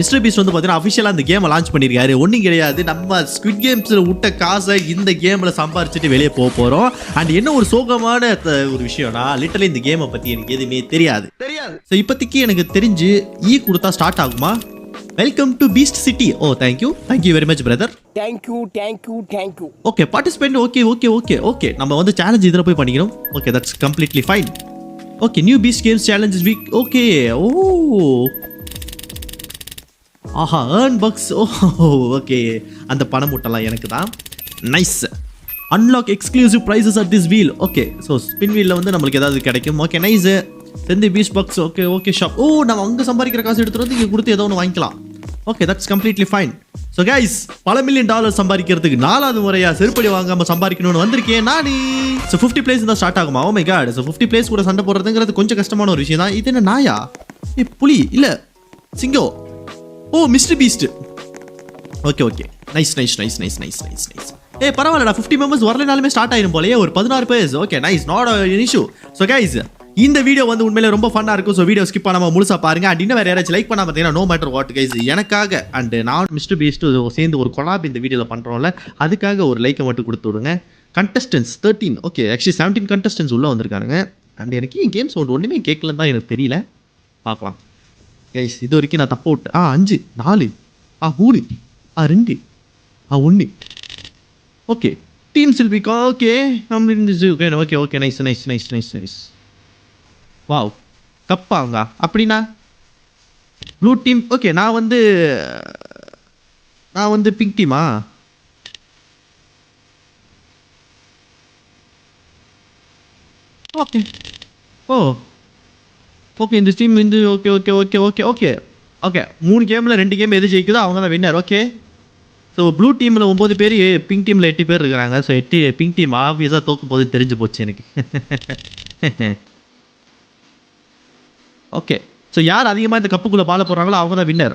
Mister Beast வந்து பார்த்தீங்கன்னா அஃபிஷியலாக இந்த கேமை லான்ச் பண்ணியிருக்காரு. ஒன்றும் கிடையாது, நம்ம ஸ்குவிட் கேம்ஸில் விட்ட காசை இந்த கேமில் சம்பாரிச்சுட்டு வெளியே போக போகிறோம். அண்ட் என்ன ஒரு சோகமான ஒரு விஷயம்னா, லிட்டரலி இந்த கேமை பற்றி எனக்கு எதுவுமே தெரியாது. ஸோ இப்போதைக்கு எனக்கு தெரிஞ்சு கொடுத்தா ஸ்டார்ட் ஆகுமா? Welcome to beast city. Oh thank you very much brother. Thank you. Okay participate. Okay நம்ம வந்து சேலஞ்ச் இதில் போய் பண்ணிக்கணும். Okay that's completely fine. Okay new beast games challenge week. Okay ஆஹா ஏர்ன் பக்ஸ். ஓகே அந்த பணம் மூட்டெல்லாம் எனக்கு தான். Nice. Unlock exclusive prizes at this wheel. Okay so spin வீலில் வந்து நம்மளுக்கு ஏதாவது கிடைக்கும். Okay nice. செந்தி பீஸ் பக்ஸ். Okay shop. நம்ம அங்கே சம்பாதிக்கிற காசு எடுத்துகிட்டு வந்து இங்கே கொடுத்து ஏதோ ஒன்று வாங்கிக்கலாம். Okay that's completely fine. So guys பல $1 மில்லியன் சம்பாதிக்கிறதுக்கு 4வது முறையாக செருப்படி வாங்காமல் சம்பாதிக்கணும்னு வந்திருக்கேன் நானே. ஸோ 50 பிளேஸ் தான் ஸ்டார்ட் ஆகுமா? Oh my god. So 50 players கூட சண்டை போடுறதுங்கிறது கொஞ்சம் கஷ்டமான ஒரு விஷயம் தான். இது என்ன நாயா? புலி இல்லை சிங்கோ. Oh mister beast. Okay nice. பரவாயில்லடா 50 மெம்பர்ஸ் வரலனாலுமே ஸ்டார்ட் ஆயிரும் போலயே. ஒரு 16 பேர்ஸ். Okay nice, not an issue. So guys இந்த வீடியோ வந்து உண்மையிலே ரொம்ப ஃபன்னாக இருக்கும். ஸோ வீடியோ ஸ்கிப் பண்ணாமல் முழுசாக பாருங்க. அண்ட் இன்னும் வேறு யாராச்சும் லைக் பண்ணால் பார்த்தீங்கன்னா நோ மேட்டர் வாட் கைஸ் எனக்காக அண்ட் நான் மிஸ்டர் பீஸ்ட் சேர்ந்து ஒரு கொலாப் இந்த வீடியோவில் பண்ணுறோம்ல, அதுக்காக ஒரு லைக்கை மட்டும் கொடுத்து விடுங்க. கண்டஸ்டன்ஸ் 13. ஓகே ஆக்சுவலி 17 கண்டஸ்டன்ஸ் உள்ளே வந்திருக்காங்க. அண்ட் எனக்கு என் கேம்ஸ் ஒன்றுமே கேட்கலன்னு தான் எனக்கு தெரியல. பார்க்கலாம் கைஸ். இது வரைக்கும் நான் தப்ப விட்டு 5 4 3 2 1. Okay team Silpika. Okay okay nice. Wow கப்பாங்க அப்படின்னா ப்ளூ டீம். ஓகே நான் வந்து பிங்க் டீமா? ஓகே ஓகே இந்த டீம் வந்து ஓகே 3 கேமில் 2 கேம் எது ஜெயிக்குதோ அவங்க தான் வின்னர். ஓகே ஸோ ப்ளூ டீமில் 9 பேர், பிங்க் டீமில் 8 பேர் இருக்கிறாங்க. ஸோ 8 பிங்க் டீம் ஆப்வியஸாக தோக்கும் போது தெரிஞ்சு போச்சு எனக்கு. ஓகே ஸோ யார் அதிகமாக இந்த கப்புக்குள்ளே பால போடுறாங்களோ அவங்க தான் வின்னர்.